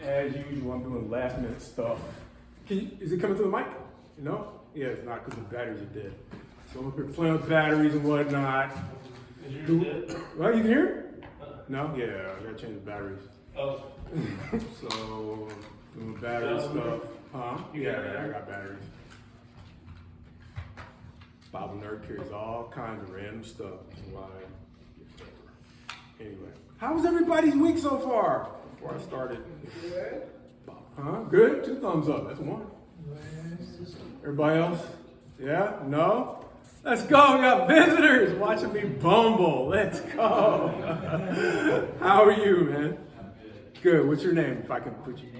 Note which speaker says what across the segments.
Speaker 1: As usual, I'm doing last minute stuff. Is it coming through the mic? No? Yeah, it's not because the batteries are dead. So I'm up here playing with batteries and whatnot.
Speaker 2: Is yours dead?
Speaker 1: Well, you can hear it? No? Yeah, I gotta change the batteries.
Speaker 2: Oh.
Speaker 1: So, doing battery stuff. Huh? Yeah, I got batteries. Bible Nerd carries all kinds of random stuff. That's why. Anyway, how was everybody's week so far? Before I started.
Speaker 3: Good.
Speaker 1: Huh? Good? 2 thumbs up. That's 1. Everybody else? Yeah? No? Let's go. We got visitors watching me bumble. Let's go. How are you, man? Good. What's your name, if I can put you?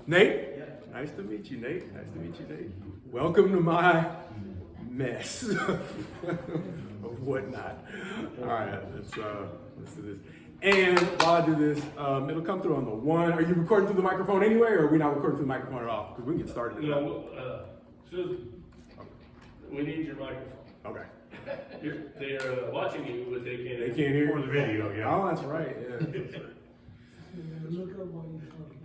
Speaker 1: Nate? Yeah. Nice to meet you, Nate. Nice to meet you, Nate. Welcome to my mess of whatnot. All right, let's do this. And while I do this, it'll come through on the 1. Are you recording through the microphone anyway, or are we not recording through the microphone at all? Because we can get started.
Speaker 2: We need your microphone.
Speaker 1: Okay.
Speaker 2: They're watching you, but they can't.
Speaker 1: They can't hear
Speaker 4: For the video, yeah.
Speaker 1: Oh, that's right. Yeah. That's right.
Speaker 3: Look up while you're talking.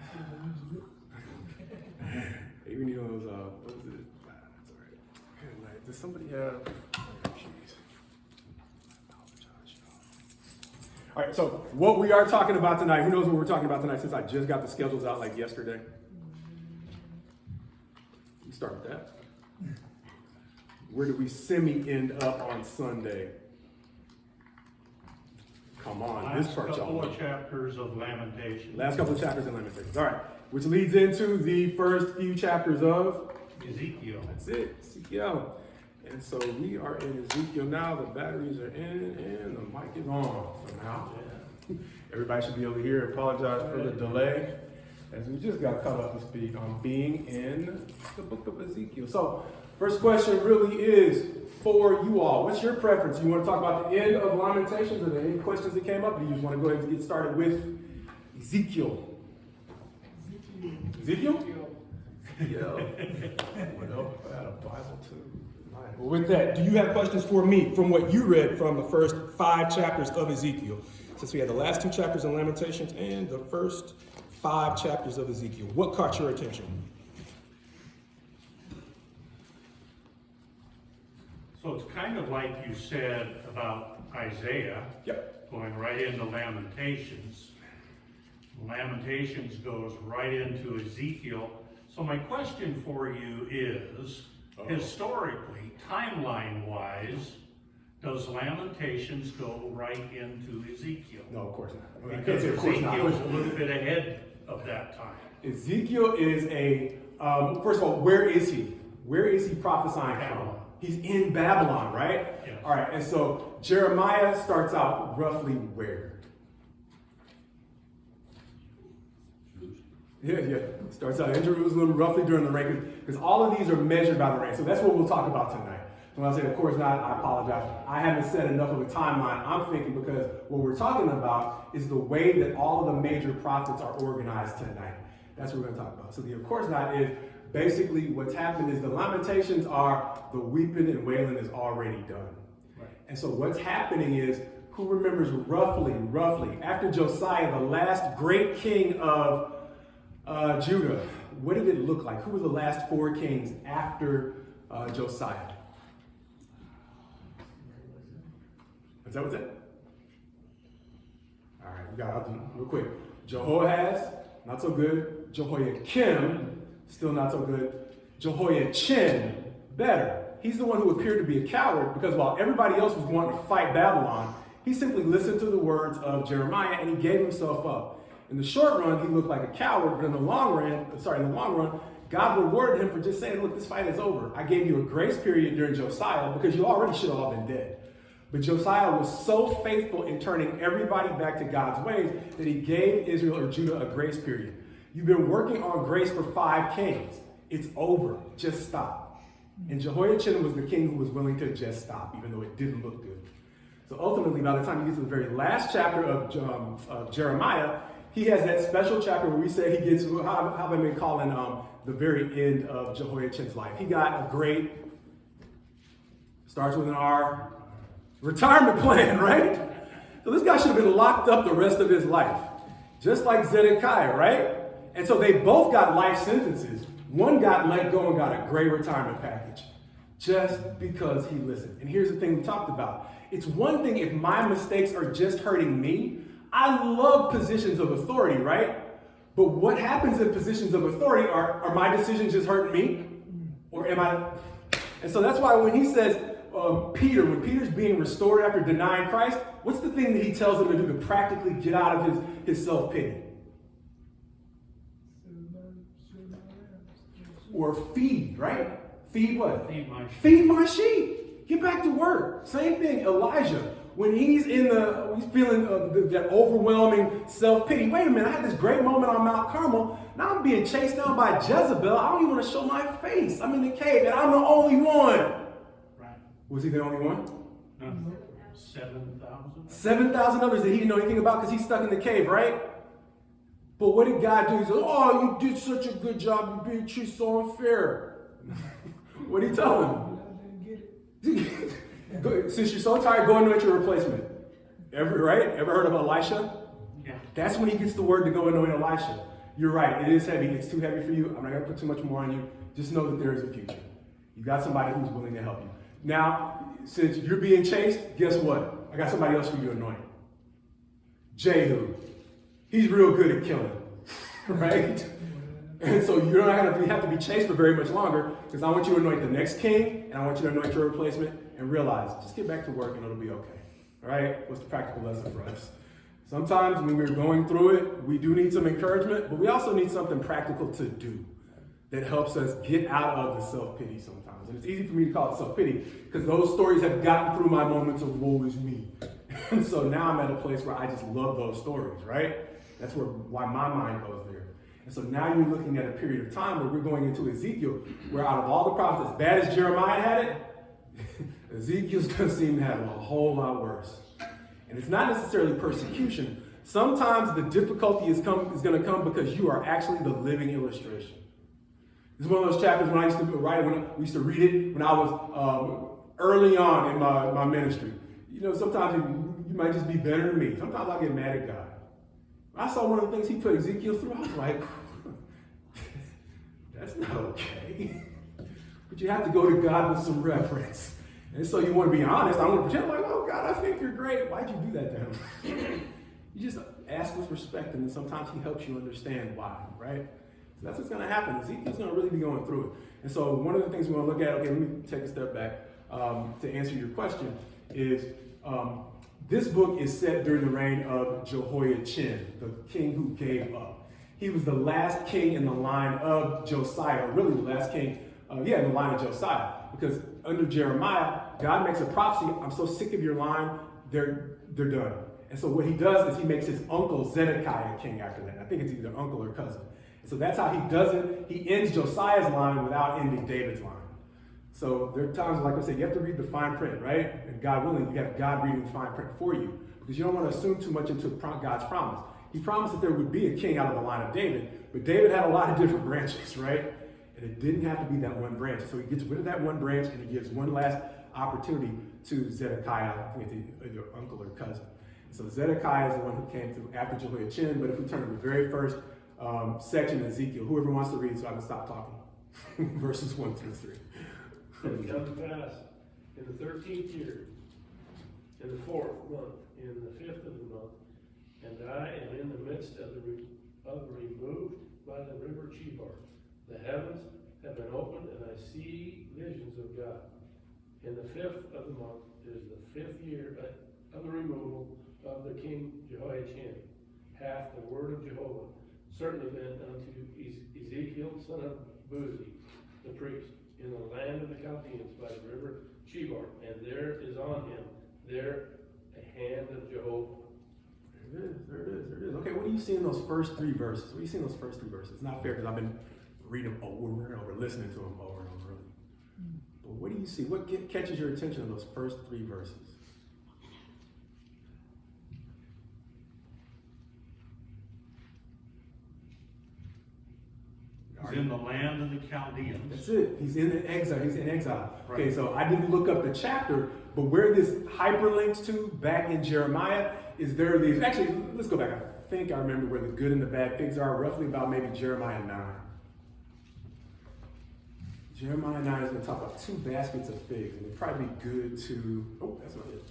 Speaker 1: Hey, we need one of those, what is it? That's all right. Good night. Does somebody have, oh, jeez. Apologize, y'all. All right, so what we are talking about tonight, who knows what we're talking about tonight since I just got the schedules out like yesterday? We start with that. Where do we semi-end up on Sunday? Come on, this part y'all
Speaker 4: Last couple
Speaker 1: know.
Speaker 4: of chapters of Lamentations.
Speaker 1: Last couple of chapters in Lamentations. All right, which leads into the first few chapters of
Speaker 4: Ezekiel.
Speaker 1: That's it, Ezekiel. And so we are in Ezekiel now. The batteries are in and the mic is on somehow. Everybody should be able to hear. Apologize for the delay as we just got caught up to speed on being in the book of Ezekiel. So first question really is for you all. What's your preference? You want to talk about the end of Lamentations? Are there any questions that came up? Or do you just want to go ahead and get started with Ezekiel? Ezekiel? Yeah. What else? I had a Bible too. Well, with that, do you have questions for me from what you read from the first 5 chapters of Ezekiel? Since we had the last 2 chapters in Lamentations and the first 5 chapters of Ezekiel, what caught your attention?
Speaker 4: So it's kind of like you said about Isaiah.
Speaker 1: Yep.
Speaker 4: Going right into Lamentations. Lamentations goes right into Ezekiel. So my question for you is, historically, timeline-wise, does Lamentations go right into Ezekiel?
Speaker 1: No, of course not.
Speaker 4: Because
Speaker 1: Of course not.
Speaker 4: Ezekiel's a little bit ahead of that time.
Speaker 1: Ezekiel is first of all, where is he? Where is he prophesying from?
Speaker 4: Babylon.
Speaker 1: He's in Babylon, right?
Speaker 4: Yes.
Speaker 1: All right, and so Jeremiah starts out roughly where? Yeah. Starts out in Jerusalem, roughly during the reign, because all of these are measured by the reign. So that's what we'll talk about tonight. When I say, of course not, I apologize. I haven't set enough of a timeline. I'm thinking because what we're talking about is the way that all of the major prophets are organized tonight. That's what we're going to talk about. So the of course not is basically what's happened is the Lamentations are the weeping and wailing is already done.
Speaker 4: Right.
Speaker 1: And so what's happening is, who remembers roughly, after Josiah, the last great king of Judah, what did it look like? Who were the last 4 kings after Josiah? Is that what's it? All right, I'll do it real quick. Jehoahaz, not so good. Jehoiakim, still not so good. Jehoiachin, better. He's the one who appeared to be a coward because while everybody else was wanting to fight Babylon, he simply listened to the words of Jeremiah and he gave himself up. In the short run, he looked like a coward, but in the long run, God rewarded him for just saying, look, this fight is over. I gave you a grace period during Josiah because you already should have all been dead. But Josiah was so faithful in turning everybody back to God's ways that he gave Israel or Judah a grace period. You've been working on grace for 5 kings. It's over. Just stop. And Jehoiachin was the king who was willing to just stop, even though it didn't look good. So ultimately, by the time you get to the very last chapter of Jeremiah, he has that special chapter where we say he gets, how have I been calling the very end of Jehoiachin's life. He got a great, starts with an R, retirement plan, right? So this guy should have been locked up the rest of his life, just like Zedekiah, right? And so they both got life sentences. One got let go and got a great retirement package just because he listened. And here's the thing we talked about. It's one thing if my mistakes are just hurting me. I love positions of authority, right? But what happens in positions of authority are my decisions just hurting me? Or am I? And so that's why when he says, when Peter's being restored after denying Christ, what's the thing that he tells him to do to practically get out of his self-pity? Or feed, right? Feed what?
Speaker 4: Feed my sheep.
Speaker 1: Feed my sheep. Get back to work. Same thing, Elijah. When he's feeling that overwhelming self-pity. Wait a minute, I had this great moment on Mount Carmel. Now I'm being chased down by Jezebel. I don't even want to show my face. I'm in the cave and I'm the only one.
Speaker 4: Right.
Speaker 1: Was he the only one?
Speaker 4: No. 7,000?
Speaker 1: 7,000 others that he didn't know anything about because he's stuck in the cave, right? But what did God do? He said, oh, you did such a good job. You're being treated so unfair. What did he tell him? Since you're so tired, go anoint your replacement. Ever heard of Elisha?
Speaker 4: Yeah.
Speaker 1: That's when he gets the word to go anoint Elisha. You're right, it is heavy. It's too heavy for you. I'm not going to put too much more on you. Just know that there is a future. You got somebody who's willing to help you. Now, since you're being chased, guess what? I got somebody else for you to anoint. Jehu. He's real good at killing, right? And so you don't have to be chased for very much longer because I want you to anoint the next king and I want you to anoint your replacement and realize, just get back to work and it'll be okay. All right? What's the practical lesson for us? Sometimes when we're going through it, we do need some encouragement, but we also need something practical to do that helps us get out of the self-pity sometimes. And it's easy for me to call it self-pity because those stories have gotten through my moments of woe is me. And so now I'm at a place where I just love those stories, right? That's why my mind goes there. And so now you're looking at a period of time where we're going into Ezekiel, where out of all the prophets, as bad as Jeremiah had it, Ezekiel's going to seem to have it a whole lot worse. And it's not necessarily persecution. Sometimes the difficulty is going to come because you are actually the living illustration. This is one of those chapters when I used to write, when we used to read it when I was early on in my ministry. You know, sometimes you might just be better than me. Sometimes I get mad at God. I saw one of the things he put Ezekiel through. I was like, that's not okay. But you have to go to God with some reverence. And so you want to be honest. I want to pretend like, oh, God, I think you're great. Why'd you do that to him? You just ask with respect, and then sometimes he helps you understand why, right? So that's what's going to happen. Ezekiel's going to really be going through it. And so one of the things we want to look at, okay, let me take a step back to answer your question, is this book is set during the reign of Jehoiachin, the king who gave up. He was the last king in the line of Josiah, or really the last king, in the line of Josiah. Because under Jeremiah, God makes a prophecy, I'm so sick of your line, they're done. And so what he does is he makes his uncle Zedekiah king after that. I think it's either uncle or cousin. And so that's how he does it. He ends Josiah's line without ending David's line. So there are times, like I said, you have to read the fine print, right? And God willing, you have God reading the fine print for you. Because you don't want to assume too much into God's promise. He promised that there would be a king out of the line of David, but David had a lot of different branches, right? And it didn't have to be that one branch. So he gets rid of that one branch and he gives one last opportunity to Zedekiah, I think it's either uncle or cousin. So Zedekiah is the one who came through after Jehoiachin, but if we turn to the very first section of Ezekiel, whoever wants to read so I can stop talking, verses 1 through 3.
Speaker 2: And it comes to pass in the 13th year, in the 4th month, in the 5th of the month, and I am in the midst of removed by the river Chebar. The heavens have been opened, and I see visions of God. In the 5th of the month is the 5th year of the removal of the king Jehoiachin. Hath the word of Jehovah certainly been unto Ezekiel, son of Buzi, the priest, in the land of the Chaldeans by the river Chebar, and there is on him there a hand of Jehovah.
Speaker 1: There it is. Okay, what do you see in those first 3 verses? What do you see in those first 3 verses? It's not fair because I've been reading them over and over, listening to them over and over. But what do you see? What catches your attention in those first 3 verses?
Speaker 4: He's in the land of the Chaldeans.
Speaker 1: That's it. He's in exile.
Speaker 4: Right.
Speaker 1: Okay, so I didn't look up the chapter, but where this hyperlinks to back in Jeremiah is there are these. Actually, let's go back think I remember where the good and the bad figs are, roughly about maybe Jeremiah 9. Jeremiah 9 is going to talk about 2 baskets of figs, and it'd probably be good to, oh, that's not it.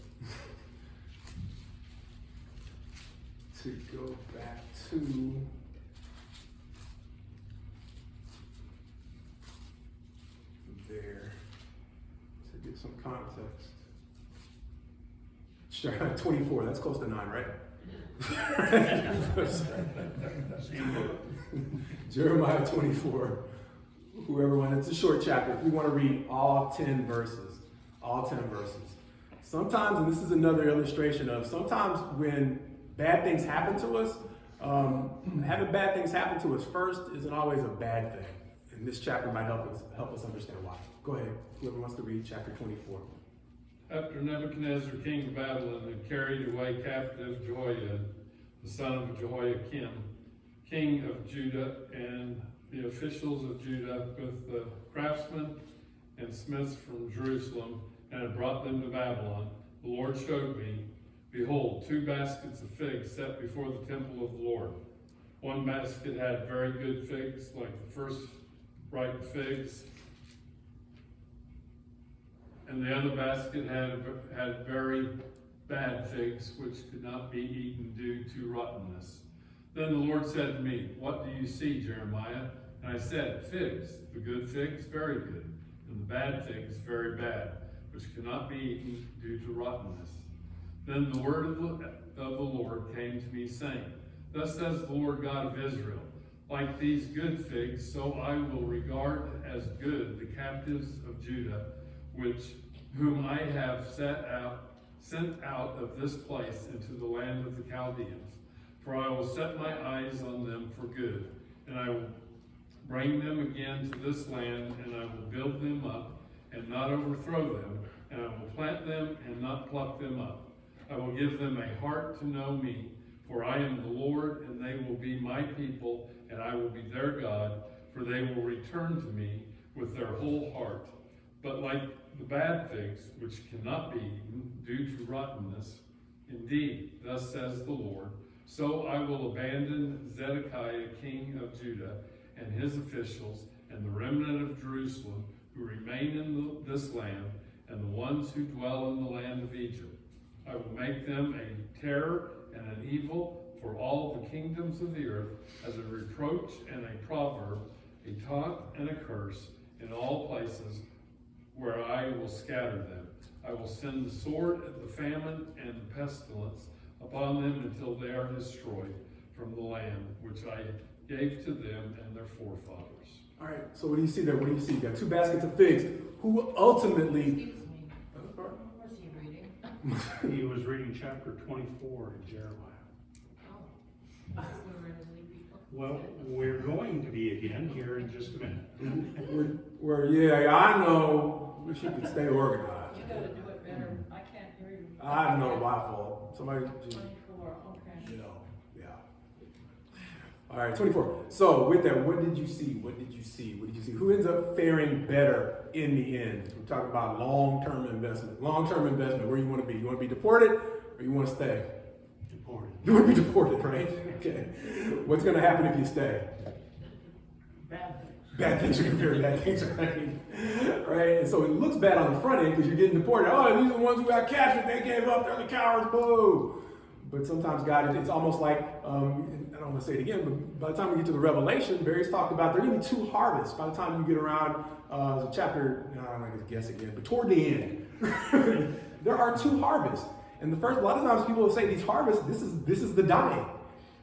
Speaker 1: To go back to there to get some context. Sure, 24, that's close to 9, right? Jeremiah 24. Whoever wants, it's a short chapter. If you want to read all 10 verses, Sometimes, and this is another illustration of, sometimes when bad things happen to us, having bad things happen to us first isn't always a bad thing. And this chapter might help us understand why. Go ahead, whoever wants to read chapter 24.
Speaker 5: After Nebuchadnezzar, king of Babylon, had carried away captive Jehoiada, the son of Jehoiakim, king of Judah, and the officials of Judah with the craftsmen and smiths from Jerusalem, and had brought them to Babylon, the Lord showed me, behold, 2 baskets of figs set before the temple of the Lord. One basket had very good figs, like the first ripe figs, and the other basket had very bad figs, which could not be eaten due to rottenness. Then the Lord said to me, what do you see, Jeremiah? And I said, figs, the good figs, very good, and the bad figs, very bad, which cannot be eaten due to rottenness. Then the word of the Lord came to me, saying, thus says the Lord God of Israel, like these good figs, so I will regard as good the captives of Judah, whom I have sent out of this place into the land of the Chaldeans. For I will set my eyes on them for good, and I will bring them again to this land, and I will build them up and not overthrow them, and I will plant them and not pluck them up. I will give them a heart to know me, for I am the Lord, and they will be my people, and I will be their God, for they will return to me with their whole heart. But like the bad figs, which cannot be eaten due to rottenness, indeed, thus says the Lord, so I will abandon Zedekiah king of Judah and his officials and the remnant of Jerusalem who remain in this land and the ones who dwell in the land of Egypt. I will make them a terror and an evil for all the kingdoms of the earth, as a reproach and a proverb, a taunt and a curse in all places where I will scatter them. I will send the sword, the famine, and the pestilence upon them until they are destroyed from the land which I gave to them and their forefathers.
Speaker 1: All right, so what do you see there? What do you see? You got 2 baskets of figs. Who ultimately...
Speaker 6: Excuse me. What was he reading?
Speaker 4: He was reading chapter 24 in Jeremiah.
Speaker 6: Oh. We were in his new people.
Speaker 4: Well, we're going to be again here in just a minute.
Speaker 1: Yeah, I know. Wish you could stay organized.
Speaker 6: You gotta do it better. I can't hear you.
Speaker 1: I know, my fault. Somebody just...
Speaker 6: 24, okay.
Speaker 1: You know, yeah. All right, 24. So with that, what did you see? What did you see? What did you see? Who ends up faring better in the end? We're talking about long-term investment. Long-term investment, where you want to be. You want to be deported or you want to stay?
Speaker 4: Deported.
Speaker 1: You want to be deported, right? Okay. What's going to happen if you stay?
Speaker 6: Bad things.
Speaker 1: Bad things are going to be bad things, right? Right? And so it looks bad on the front end because you're getting deported. Oh, these are the ones who got captured. They gave up. They're the cowards. Boo. But sometimes God, it's almost like, I don't want to say it again, but by the time we get to the Revelation, Barry's talked about there are going to be 2 harvests. By the time you get around the chapter, I'm not going to guess again, but toward the end, there are 2 harvests. And the first, a lot of times people will say these harvests, this is the dying.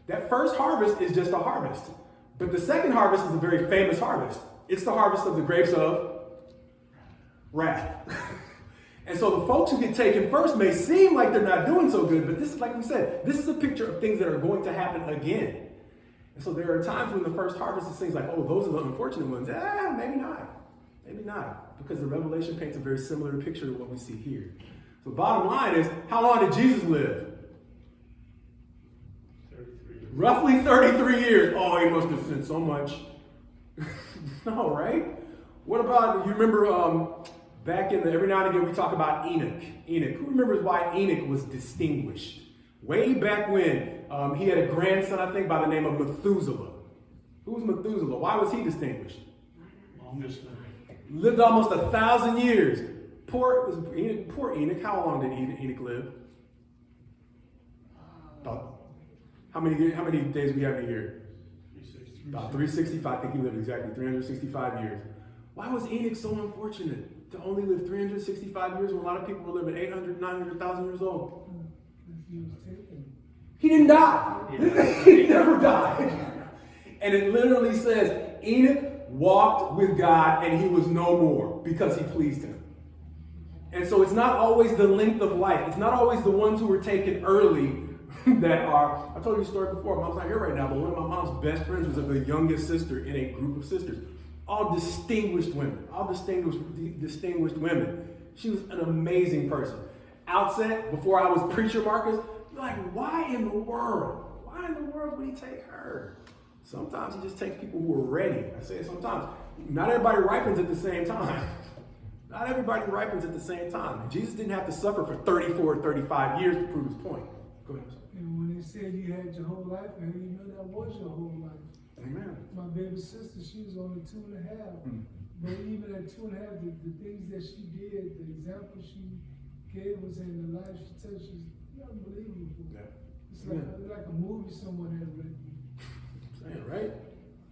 Speaker 1: That first harvest is just a harvest. But the second harvest is a very famous harvest. It's the harvest of the grapes of wrath. And so the folks who get taken first may seem like they're not doing so good, but this is, like we said, this is a picture of things that are going to happen again. And so there are times when the first harvest is things like, oh, those are the unfortunate ones. Maybe not. Maybe not. Because the Revelation paints a very similar picture to what we see here. So bottom line is, how long did Jesus live?
Speaker 2: 33 years.
Speaker 1: Roughly 33 years. Oh, he must have sinned so much. No, right? What about, you remember back in every now and again we talk about Enoch. Enoch. Who remembers why Enoch was distinguished? Way back when, He had a grandson, I think, by the name of Methuselah. Who was Methuselah? Why was he distinguished?
Speaker 4: Longest living.
Speaker 1: Lived almost 1,000 years. Poor Enoch. How long did Enoch live? About, how many days we have in a year? About 365. I think he lived exactly 365 years. Why was Enoch so unfortunate to only live 365 years when a lot of people were living 800, 900,000 years old?
Speaker 3: He was taken.
Speaker 1: He didn't die. He never died. And it literally says Enoch walked with God and he was no more because he pleased him. And so it's not always the length of life. It's not always the ones who were taken early that are, I told you a story before, mom's not here right now, but one of my mom's best friends was the youngest sister in a group of sisters. All distinguished women, distinguished women. She was an amazing person. Outset, before I was preacher Marcus, you're like, why in the world would he take her? Sometimes he just takes people who are ready. I say it sometimes. Not everybody ripens at the same time. Not everybody ripens at the same time. Jesus didn't have to suffer for 34 or 35 years to prove his point. Go ahead.
Speaker 3: And when they said you had your whole life, and you know that was your whole life.
Speaker 1: Amen.
Speaker 3: My baby sister, she was only 2.5. But even at 2.5, the things that she did, the example she gave was in the life she touched, is unbelievable.
Speaker 1: Yeah.
Speaker 3: It's like a movie someone had written.
Speaker 1: Saying, right?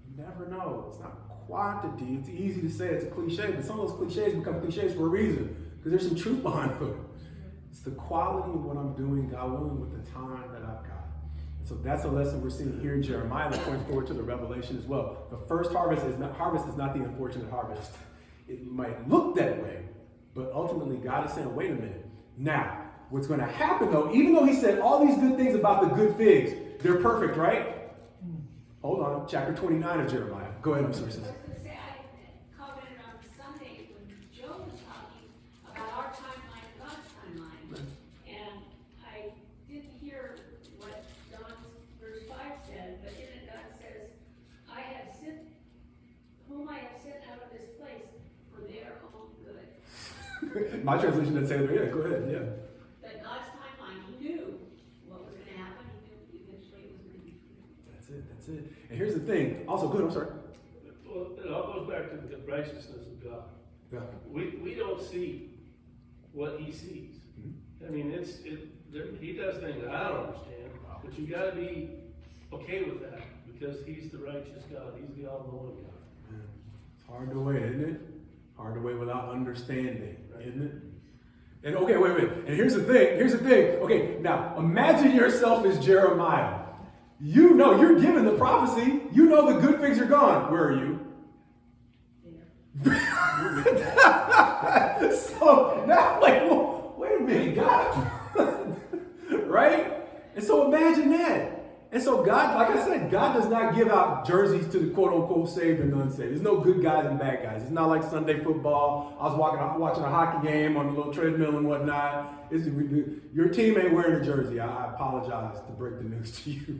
Speaker 1: You never know. It's not quantity. It's easy to say it's a cliche, but some of those cliches become cliches for a reason because there's some truth behind them. It's the quality of what I'm doing, God willing, with the time that I've got. And so that's a lesson we're seeing here in Jeremiah that points forward to the Revelation as well. The first harvest is not the unfortunate harvest. It might look that way, but ultimately God is saying, wait a minute. Now, what's going to happen though, even though he said all these good things about the good figs, they're perfect, right? Hold on, chapter 29 of Jeremiah. Go ahead, I'm sorry, sis.
Speaker 6: I was going to say, I commented on Sunday when Joe was talking about our timeline and God's timeline. And I didn't hear what John's verse 5 said, but in it God says, whom I have sent out of this place for their own good.
Speaker 1: My translation didn't say that. Yeah, go ahead. Yeah.
Speaker 6: That God's timeline, he knew what was going to happen. He knew eventually it was going to be true.
Speaker 1: That's it. And here's the thing. Also, good. I'm sorry.
Speaker 2: Well, it all goes back to the righteousness of God.
Speaker 1: Yeah.
Speaker 2: We don't see what he sees.
Speaker 1: Mm-hmm.
Speaker 2: I mean, he does things I don't understand, but you got to be okay with that because he's the righteous God. He's the all-knowing God.
Speaker 1: Man, it's hard to wait, isn't it? Hard to wait without understanding, isn't it? And okay, wait a minute. And here's the thing. Okay, now imagine yourself as Jeremiah. You know, you're given the prophecy. You know the good things are gone. Where are you? So now, like, well, wait a minute, God. Right? And so imagine that. And so God, like I said, God does not give out jerseys to the quote-unquote saved and unsaved. There's no good guys and bad guys. It's not like Sunday football. I was watching a hockey game on a little treadmill and whatnot. Your team ain't wearing a jersey. I apologize to break the news to you.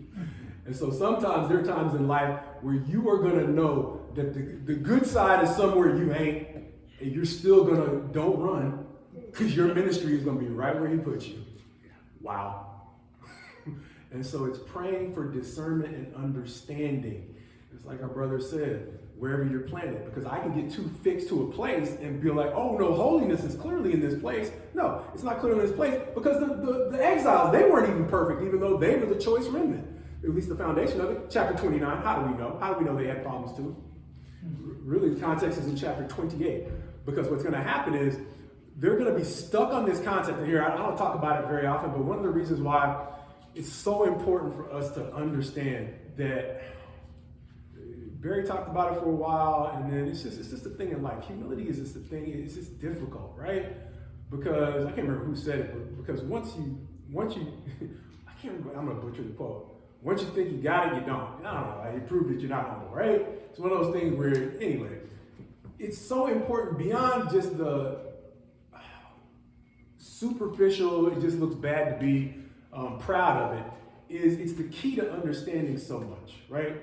Speaker 1: And so sometimes there are times in life where you are going to know that the good side is somewhere you ain't, and you're still going to, don't run, because your ministry is going to be right where he puts you. Wow. And so it's praying for discernment and understanding. It's like our brother said, wherever you're planted. Because I can get too fixed to a place and be like, oh no, holiness is clearly in this place. No, it's not clearly in this place because the exiles, they weren't even perfect, even though they were the choice remnant. At least the foundation of it. Chapter 29, how do we know? How do we know they had problems too? Really, the context is in chapter 28. Because what's going to happen is they're going to be stuck on this concept here. I don't talk about it very often, but one of the reasons why it's so important for us to understand that Barry talked about it for a while, and then it's just a thing in life. Humility is just a thing. It's just difficult, right? Because I can't remember who said it, but because once you, I can't remember. I'm gonna butcher the quote. Once you think you got it, you don't. I don't know. You prove that you're not humble, right? It's one of those things where, anyway, it's so important beyond just the superficial. It just looks bad to be proud of it. It's the key to understanding so much, right?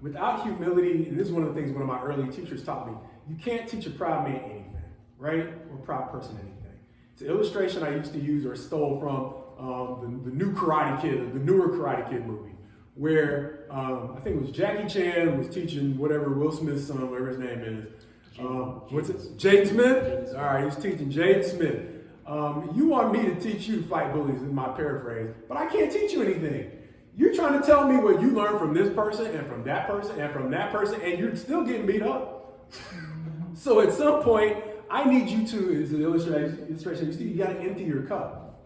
Speaker 1: Without humility, and this is one of the things one of my early teachers taught me, you can't teach a proud man anything, right? Or a proud person anything. It's an illustration I used to use or stole from the new Karate Kid, the newer Karate Kid movie, where I think it was Jackie Chan was teaching whatever Will Smith's son, whatever his name is. What's it? Jaden Smith? All right, he's teaching Jaden Smith. You want me to teach you to fight bullies, in my paraphrase, but I can't teach you anything. You're trying to tell me what you learned from this person and from that person and from that person, and you're still getting beat up. So at some point, I need you to, as an illustration, you got to empty your cup.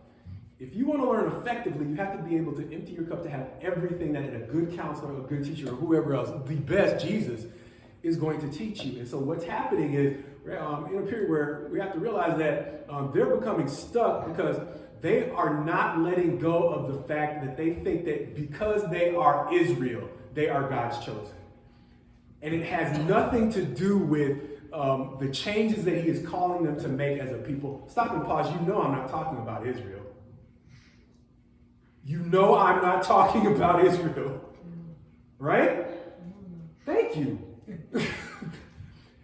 Speaker 1: If you want to learn effectively, you have to be able to empty your cup to have everything that a good counselor, a good teacher, or whoever else, the best Jesus, is going to teach you. And so what's happening is, in a period where we have to realize that they're becoming stuck because they are not letting go of the fact that they think that because they are Israel, they are God's chosen. And it has nothing to do with the changes that he is calling them to make as a people. Stop and pause. You know I'm not talking about Israel. You know I'm not talking about Israel. Right? Thank you.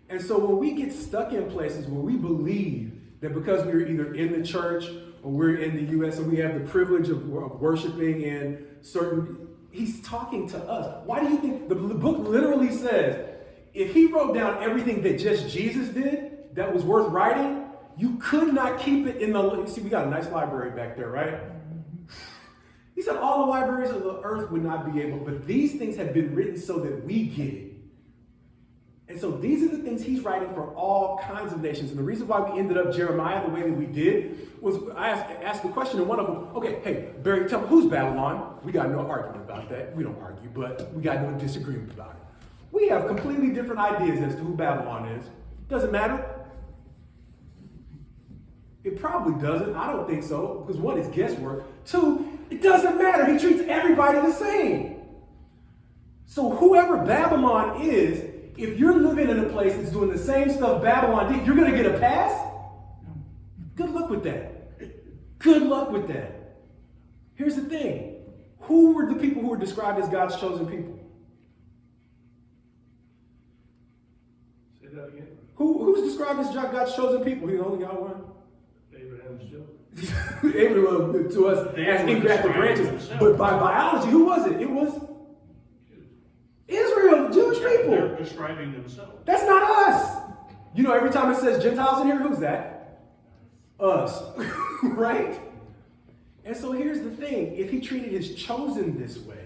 Speaker 1: And so when we get stuck in places where we believe that because we're either in the church or we're in the U.S. and we have the privilege of worshiping in certain, he's talking to us. Why do you think the book literally says, if he wrote down everything that just Jesus did that was worth writing, you could not keep it in the, see, we got a nice library back there, right? He said all the libraries of the earth would not be able, but these things have been written so that we get it. And so these are the things he's writing for all kinds of nations. And the reason why we ended up Jeremiah the way that we did was I asked the question in one of them, okay, hey, Barry, tell me, who's Babylon? We got no argument about that. We don't argue, but we got no disagreement about it. We have completely different ideas as to who Babylon is. Doesn't matter. It probably doesn't. I don't think so. Because one, it's guesswork. Two, it doesn't matter. He treats everybody the same. So whoever Babylon is, if you're living in a place that's doing the same stuff Babylon did, you're going to get a pass? Good luck with that. Good luck with that. Here's the thing. Who were the people who were described as God's chosen people?
Speaker 2: Say that again.
Speaker 1: Who's described as God's chosen people? He only got one.
Speaker 2: Abraham's children.
Speaker 1: Abraham, to us, as engrafted branches. But by biology, who was it? It was Israel, the Jewish people.
Speaker 4: They're describing themselves.
Speaker 1: That's not us. You know, every time it says Gentiles in here, who's that? Us. Right? And so here's the thing. If he treated his chosen this way,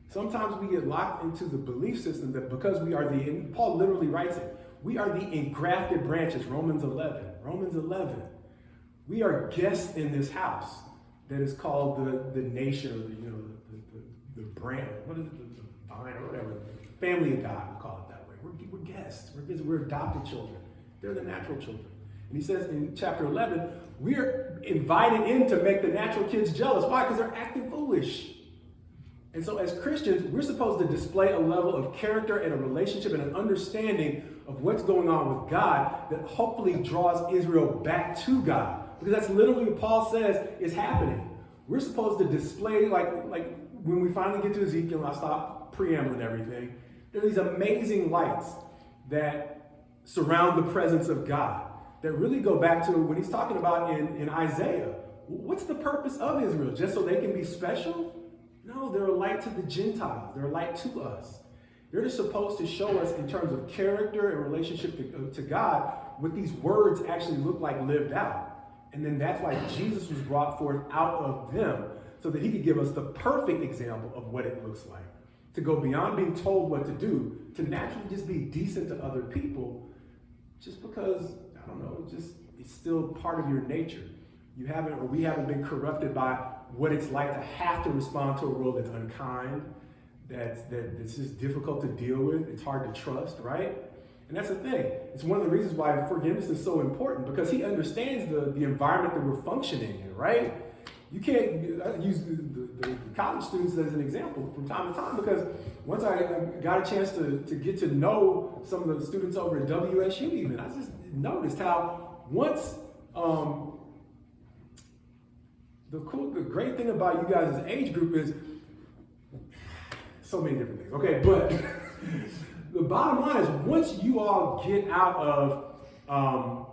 Speaker 1: sometimes we get locked into the belief system that because we are Paul literally writes it, we are the engrafted branches, Romans 11. Romans 11. We are guests in this house that is called the nation, or the brand, what is it? Or whatever, family of God, we'll call it that way. We're guests. We're adopted children. They're the natural children. And he says in chapter 11, we're invited in to make the natural kids jealous. Why? Because they're acting foolish. And so as Christians, we're supposed to display a level of character and a relationship and an understanding of what's going on with God that hopefully draws Israel back to God. Because that's literally what Paul says is happening. We're supposed to display, like when we finally get to Ezekiel, and I'll stop preambling everything, there are these amazing lights that surround the presence of God that really go back to when he's talking about in Isaiah. What's the purpose of Israel? Just so they can be special? No, they're a light to the Gentiles. They're a light to us. They're just supposed to show us in terms of character and relationship to God what these words actually look like lived out. And then that's why Jesus was brought forth out of them so that he could give us the perfect example of what it looks like. To go beyond being told what to do, to naturally just be decent to other people, just because, I don't know, it's still part of your nature. We haven't been corrupted by what it's like to have to respond to a world that's unkind, that's just difficult to deal with, it's hard to trust, right? And that's the thing. It's one of the reasons why forgiveness is so important, because he understands the environment that we're functioning in, right? You can't use the college students as an example from time to time, because once I got a chance to get to know some of the students over at WSU even, I just noticed how once the great thing about you guys' age group is so many different things, okay? But the bottom line is once you all get out of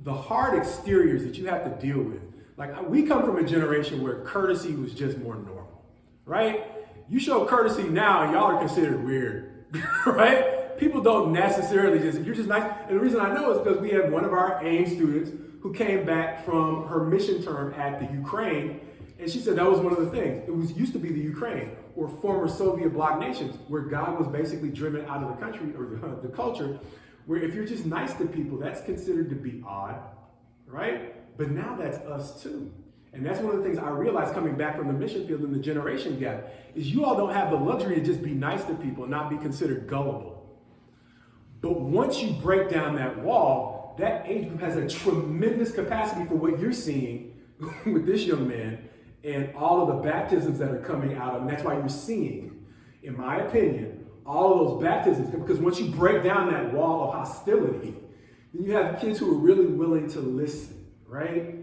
Speaker 1: the hard exteriors that you have to deal with, Like, we come from a generation where courtesy was just more normal, right? You show courtesy now, and y'all are considered weird, right? People don't necessarily just, you're just nice. And the reason I know is because we had one of our AIM students who came back from her mission term at the Ukraine, and she said that was one of the things. It was used to be the Ukraine, or former Soviet bloc nations, where God was basically driven out of the country, or the culture, where if you're just nice to people, that's considered to be odd, right? But now that's us too. And that's one of the things I realized coming back from the mission field in the generation gap, is you all don't have the luxury to just be nice to people and not be considered gullible. But once you break down that wall, that age group has a tremendous capacity for what you're seeing with this young man and all of the baptisms that are coming out of him. That's why you're seeing, in my opinion, all of those baptisms. Because once you break down that wall of hostility, then you have kids who are really willing to listen, right?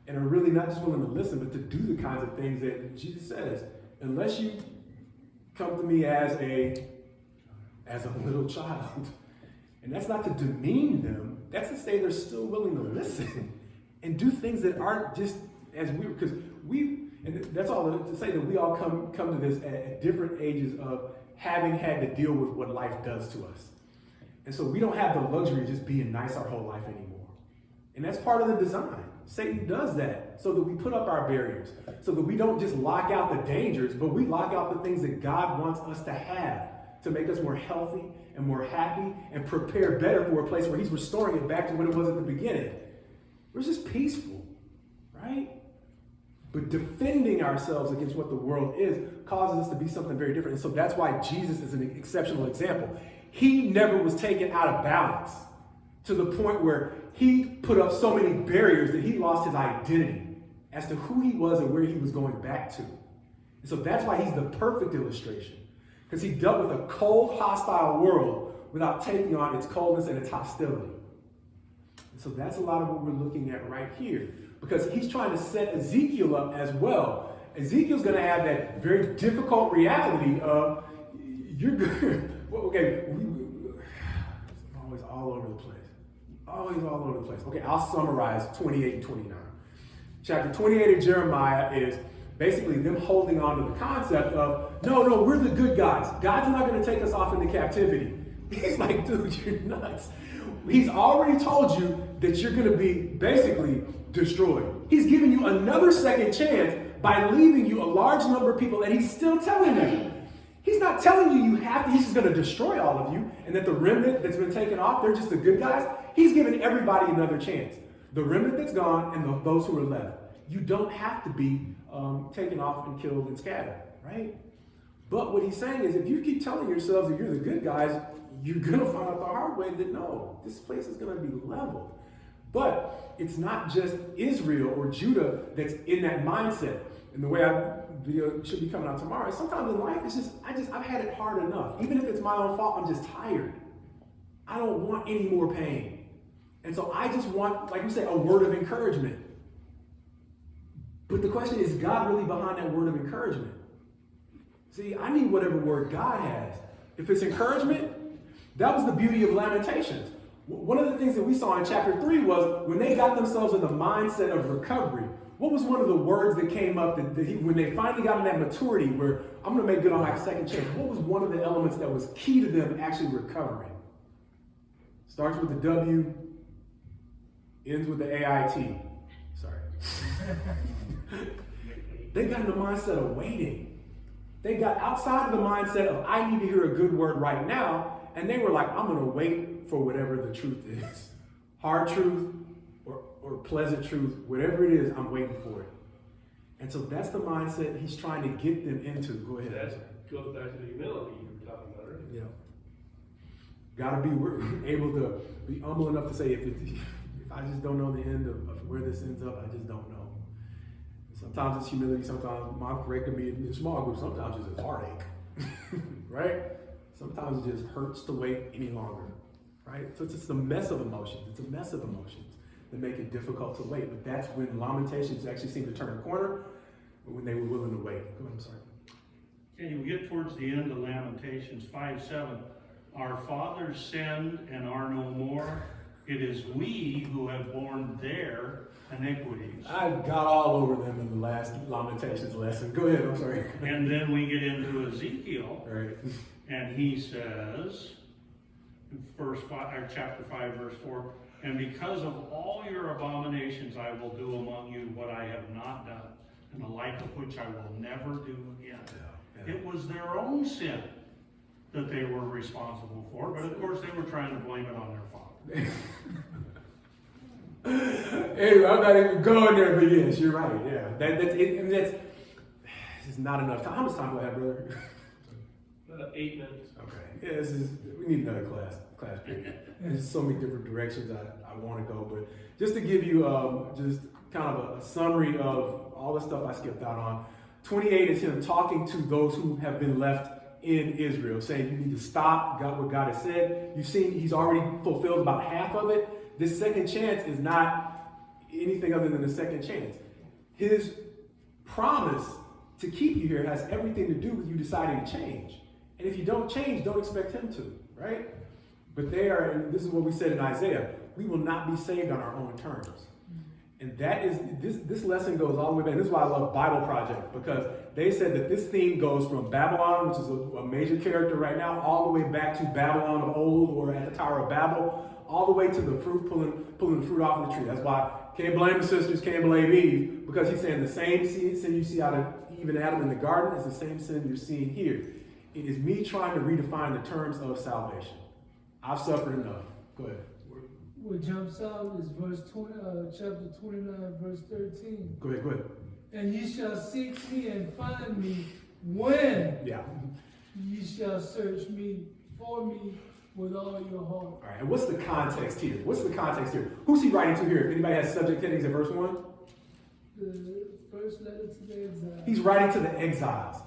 Speaker 1: And are really not just willing to listen, but to do the kinds of things that Jesus says. Unless you come to me as a little child. And that's not to demean them. That's to say they're still willing to listen and do things that aren't just as weird. Because and that's all to say that we all come to this at different ages of having had to deal with what life does to us. And so we don't have the luxury of just being nice our whole life anymore. And that's part of the design. Satan does that so that we put up our barriers, so that we don't just lock out the dangers, but we lock out the things that God wants us to have to make us more healthy and more happy and prepare better for a place where he's restoring it back to what it was at the beginning. We're just peaceful, right? But defending ourselves against what the world is causes us to be something very different. And so that's why Jesus is an exceptional example. He never was taken out of balance to the point where he put up so many barriers that he lost his identity as to who he was and where he was going back to. And so that's why he's the perfect illustration. Because he dealt with a cold, hostile world without taking on its coldness and its hostility. And so that's a lot of what we're looking at right here. Because he's trying to set Ezekiel up as well. Ezekiel's going to have that very difficult reality of, you're good. Well, okay, always all over the place. Always all over the place. Okay, I'll summarize 28 and 29. Chapter 28 of Jeremiah is basically them holding on to the concept of, no, we're the good guys. God's not going to take us off into captivity. He's like, dude, you're nuts. He's already told you that you're going to be basically destroyed. He's giving you another second chance by leaving you a large number of people, and he's still telling them. He's not telling you have to, he's just going to destroy all of you, and that the remnant that's been taken off, they're just the good guys. He's giving everybody another chance. The remnant that's gone and those who are left. You don't have to be taken off and killed and scattered, right? But what he's saying is, if you keep telling yourselves that you're the good guys, you're going to find out the hard way that no, this place is going to be leveled. But it's not just Israel or Judah that's in that mindset. And the way our video should be coming out tomorrow, sometimes in life, it's just, I've had it hard enough. Even if it's my own fault, I'm just tired. I don't want any more pain. And so I just want, like we say, a word of encouragement. But the question is God really behind that word of encouragement? See, I need whatever word God has. If it's encouragement, that was the beauty of Lamentations. One of the things that we saw in chapter 3 was when they got themselves in the mindset of recovery, what was one of the words that came up when they finally got in that maturity where I'm going to make good on my second chance? What was one of the elements that was key to them actually recovering? Starts with the W, ends with the AIT. Sorry. They got in the mindset of waiting. They got outside of the mindset of, I need to hear a good word right now. And they were like, I'm going to wait for whatever the truth is. Hard truth or pleasant truth, whatever it is, I'm waiting for it. And so that's the mindset he's trying to get them into. Go ahead.
Speaker 2: That goes back to the humility you were talking about earlier.
Speaker 1: Yeah. Got to be able to be humble enough to say, if I just don't know the end of where this ends up, I just don't know. Sometimes it's humility, sometimes Mom corrected me in small groups, sometimes it's just heartache, right? Sometimes it just hurts to wait any longer, right? So it's just a mess of emotions. It's a mess of emotions that make it difficult to wait. But that's when Lamentations actually seemed to turn the corner, when they were willing to wait. Go ahead, I'm sorry.
Speaker 4: Okay, we get towards the end of Lamentations 5:7. Our fathers sinned and are no more, It is we who have borne their iniquities.
Speaker 1: I got all over them in the last Lamentations lesson. Go ahead, I'm sorry.
Speaker 4: And then we get into Ezekiel,
Speaker 1: Right.
Speaker 4: and he says, chapter 5, verse 4, and because of all your abominations I will do among you what I have not done, and the like of which I will never do again.
Speaker 1: Yeah.
Speaker 4: It was their own sin that they were responsible for, but of course they were trying to blame it on their father.
Speaker 1: Anyway, I'm not even going there, but yes, you're right. Yeah, that's it. And that's just not enough time. How much time do I have, brother?
Speaker 2: 8 minutes.
Speaker 1: Okay. Yeah, we need another class period. There's so many different directions I want to go, but just to give you just kind of a summary of all the stuff I skipped out on. 28 is him talking to those who have been left in Israel, saying you need to stop what God has said. You've seen he's already fulfilled about half of it. This second chance is not anything other than a second chance. His promise to keep you here has everything to do with you deciding to change. And if you don't change, don't expect him to, right? But and this is what we said in Isaiah, we will not be saved on our own terms. And that is, this lesson goes all the way back. This is why I love Bible Project, because they said that this theme goes from Babylon, which is a major character right now, all the way back to Babylon of old, or at the Tower of Babel, all the way to the fruit, pulling the fruit off the tree. That's why can't blame the sisters, can't blame Eve, because he's saying the same sin you see out of Eve and Adam in the garden is the same sin you're seeing here. It is me trying to redefine the terms of salvation. I've suffered enough. Go ahead.
Speaker 3: What jumps out is chapter 29, verse 13.
Speaker 1: Go ahead.
Speaker 3: And ye shall seek me and find me when
Speaker 1: Yeah.
Speaker 3: ye shall search me for me with all your heart.
Speaker 1: All right, and what's the context here? Who's he writing to here? If anybody has subject headings in verse 1?
Speaker 3: The first letter to the exiles.
Speaker 1: He's writing to the exiles.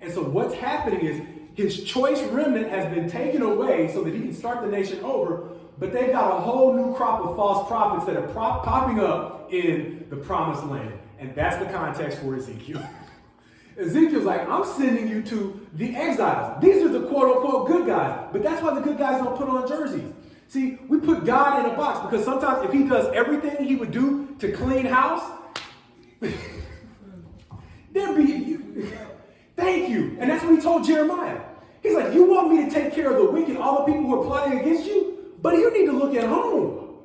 Speaker 1: And so what's happening is his choice remnant has been taken away so that he can start the nation over, but they've got a whole new crop of false prophets that are popping up in the promised land. And that's the context for Ezekiel. Ezekiel's like, I'm sending you to the exiles. These are the quote-unquote good guys. But that's why the good guys don't put on jerseys. See, we put God in a box because sometimes if he does everything he would do to clean house, there'd be... Thank you. And that's what he told Jeremiah. He's like, you want me to take care of the wicked, all the people who are plotting against you? But you need to look at home.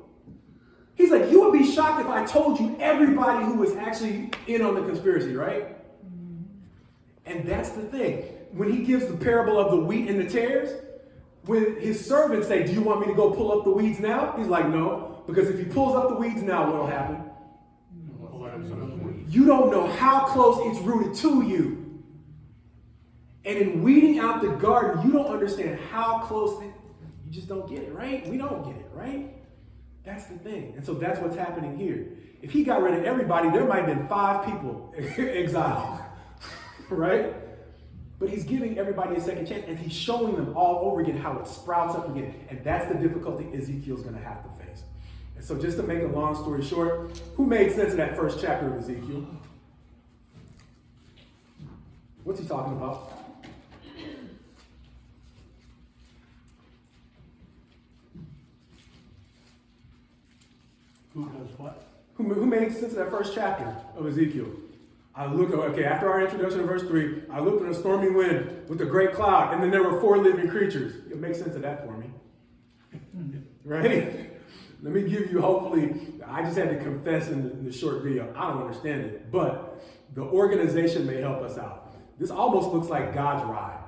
Speaker 1: He's like, you would be shocked if I told you everybody who was actually in on the conspiracy, right? And that's the thing. When he gives the parable of the wheat and the tares, when his servants say, do you want me to go pull up the weeds now? He's like, no, because if he pulls up the weeds now, what'll happen? You don't know how close it's rooted to you. And in weeding out the garden, you don't understand how close you just don't get it, right? We don't get it, right? That's the thing. And so that's what's happening here. If he got rid of everybody, there might have been 5 people exiled, right? But he's giving everybody a second chance, and he's showing them all over again how it sprouts up again. And that's the difficulty Ezekiel's going to have to face. And so just to make a long story short, who made sense of that first chapter of Ezekiel? What's he talking about?
Speaker 4: Who does what?
Speaker 1: Who made sense of that first chapter of Ezekiel? After our introduction to verse 3, I looked in a stormy wind with a great cloud, and then there were 4 living creatures. It makes sense of that for me. Right? Let me give you, hopefully, I just had to confess in the short video, I don't understand it, but the organization may help us out. This almost looks like God's ride.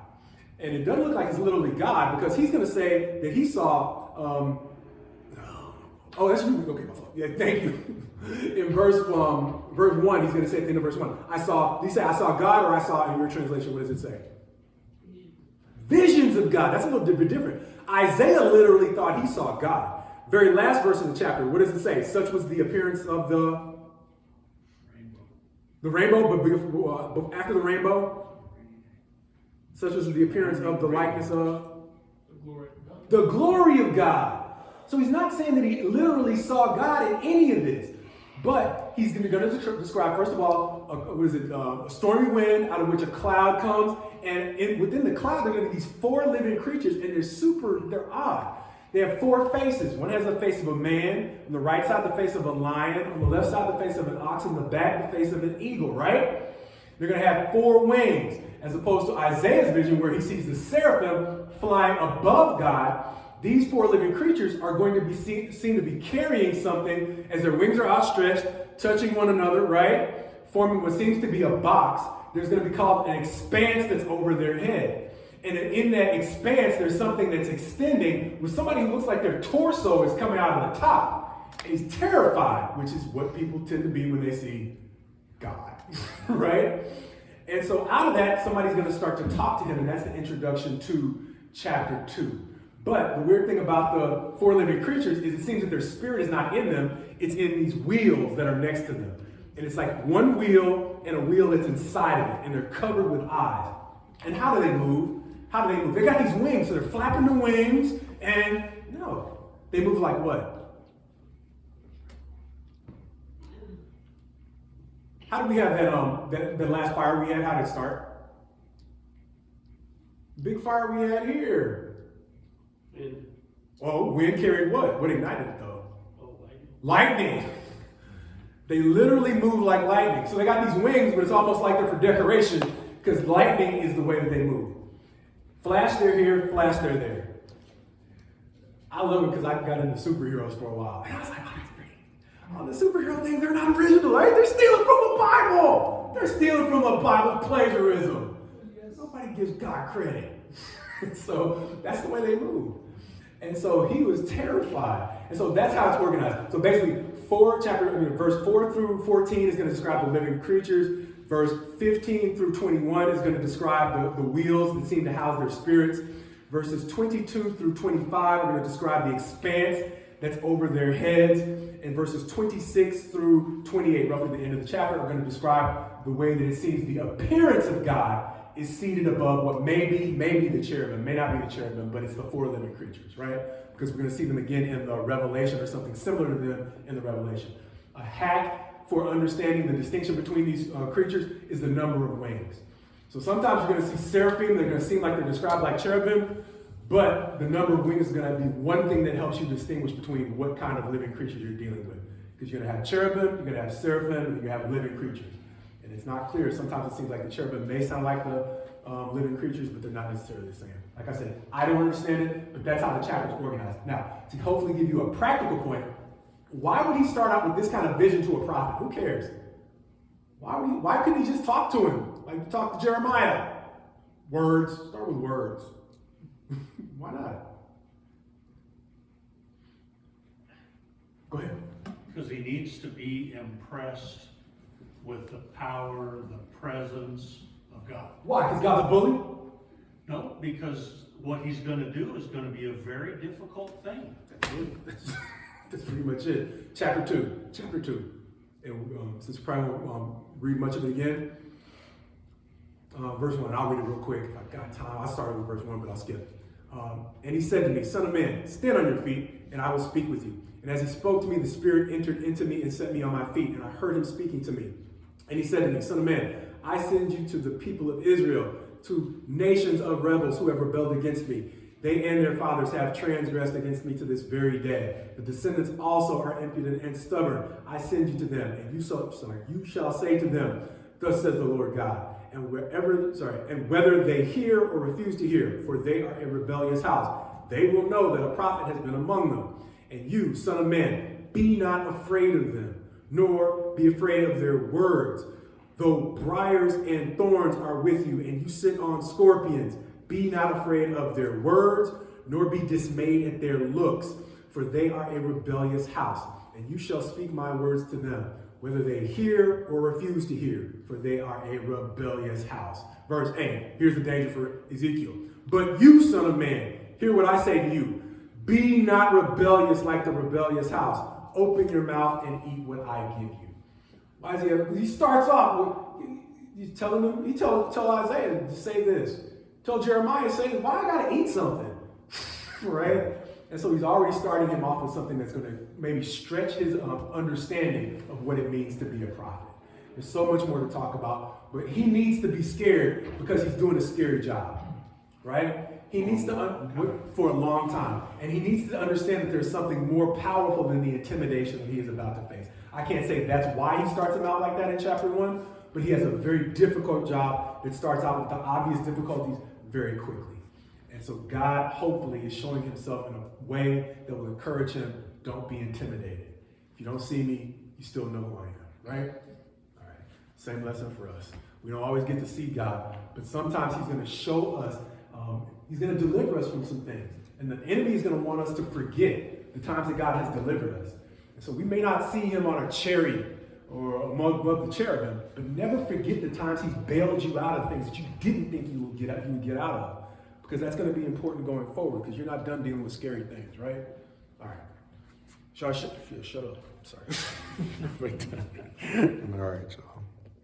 Speaker 1: And it doesn't look like it's literally God, because he's going to say that he saw, that's you. Okay, my fault. Yeah, thank you. In verse 1, he's going to say at the end of verse 1, I saw God, or I saw, in your translation, what does it say? Visions of God. That's a little bit different. Isaiah literally thought he saw God. Very last verse in the chapter, what does it say? Such was the appearance of the rainbow. The rainbow, but after the rainbow, such was the appearance of the likeness of the glory of God. So he's not saying that he literally saw God in any of this, but he's going to describe, first of all, a stormy wind out of which a cloud comes, and within the cloud there are going to be these 4 living creatures, and they're odd. They have 4 faces. One has the face of a man, on the right side the face of a lion, on the left side the face of an ox, and the back the face of an eagle, right? They're going to have 4 wings, as opposed to Isaiah's vision where he sees the seraphim flying above God. These 4 living creatures are going to be seen to be carrying something as their wings are outstretched, touching one another, right? Forming what seems to be a box. There's going to be called an expanse that's over their head. And in that expanse, there's something that's extending with somebody who looks like their torso is coming out of the top. And he's terrified, which is what people tend to be when they see God, right? And so out of that, somebody's going to start to talk to him, and that's the introduction to chapter 2. But the weird thing about the 4 living creatures is it seems that their spirit is not in them, it's in these wheels that are next to them. And it's like one wheel and a wheel that's inside of it, and they're covered with eyes. And how do they move? How do they move? They got these wings, so they're flapping the wings, and they move like what? How did we have that last fire we had? How did it start? Big fire we had here.
Speaker 2: Wind.
Speaker 1: Oh, wind carried what? What ignited it though?
Speaker 2: Oh,
Speaker 1: Lightning. They literally move like lightning. So they got these wings, but it's almost like they're for decoration because lightning is the way that they move. Flash, they're here. Flash, they're there. I love it because I got into superheroes for a while. And I was like, oh, the superhero things, they're not original, right? They're stealing from the Bible. They're stealing from the Bible, plagiarism. Nobody gives God credit. So that's the way they move. And so he was terrified. And so that's how it's organized. So basically, verse 4 through 14 is going to describe the living creatures. Verse 15 through 21 is going to describe the wheels that seem to house their spirits. Verses 22 through 25 are going to describe the expanse that's over their heads. And verses 26 through 28, roughly the end of the chapter, are going to describe the way that it seems the appearance of God is seated above what may be the cherubim, may not be the cherubim, but it's the 4 living creatures, right? Because we're going to see them again in the Revelation or something similar to them in the Revelation. A hack for understanding the distinction between these creatures is the number of wings. So sometimes you're going to see seraphim, they're going to seem like they're described like cherubim, but the number of wings is going to be one thing that helps you distinguish between what kind of living creatures you're dealing with. Because you're going to have cherubim, you're going to have seraphim, and you're going to have living creatures. And it's not clear. Sometimes it seems like the cherubim may sound like the living creatures, but they're not necessarily the same. Like I said, I don't understand it, but that's how the chapter is organized. Now, to hopefully give you a practical point, why would he start out with this kind of vision to a prophet? Who cares? Why couldn't he just talk to him? Like talk to Jeremiah. Words. Start with words. Why not? Go ahead.
Speaker 4: Because he needs to be impressed with the power, the presence of God.
Speaker 1: Why? Because God's a bully?
Speaker 4: No, because what he's going to do is going to be a very difficult thing.
Speaker 1: That's pretty much it. Chapter 2. And since we probably won't read much of it again, verse 1, I'll read it real quick if I got time. I started with verse 1, but I'll skip. And he said to me, Son of man, stand on your feet, and I will speak with you. And as he spoke to me, the Spirit entered into me and set me on my feet, and I heard him speaking to me. And he said to me, Son of man, I send you to the people of Israel, to nations of rebels who have rebelled against me. They and their fathers have transgressed against me to this very day. The descendants also are impudent and stubborn. I send you to them, and you shall say to them, Thus says the Lord God. And whether they hear or refuse to hear, for they are a rebellious house, they will know that a prophet has been among them. And you, son of man, be not afraid of them, nor be afraid of their words. Though briars and thorns are with you, and you sit on scorpions, be not afraid of their words, nor be dismayed at their looks, for they are a rebellious house. And you shall speak my words to them, whether they hear or refuse to hear, for they are a rebellious house. Verse 8, here's the danger for Ezekiel. But you, son of man, hear what I say to you. Be not rebellious like the rebellious house. Open your mouth and eat what I give you. Why is he starts off with, he's telling them, tell Isaiah to say this. Tell Jeremiah to say this. Why I gotta eat something? Right? And so he's already starting him off with something that's going to maybe stretch his understanding of what it means to be a prophet. There's so much more to talk about, but he needs to be scared because he's doing a scary job, right? He needs to, for a long time. And he needs to understand that there's something more powerful than the intimidation that he is about to face. I can't say that's why he starts him out like that in chapter 1, but he has a very difficult job that starts out with the obvious difficulties very quickly. And so God hopefully is showing himself in a way that will encourage him, don't be intimidated. If you don't see me, you still know who I am, right? All right, same lesson for us. We don't always get to see God, but sometimes he's going to show us, he's going to deliver us from some things. And the enemy is going to want us to forget the times that God has delivered us. And so we may not see him on a chariot or above the cherubim, but never forget the times he's bailed you out of things that you didn't think you would get out of. Because that's going to be important going forward, because you're not done dealing with scary things, right? All right. Shut up. Sorry.
Speaker 7: All right, y'all.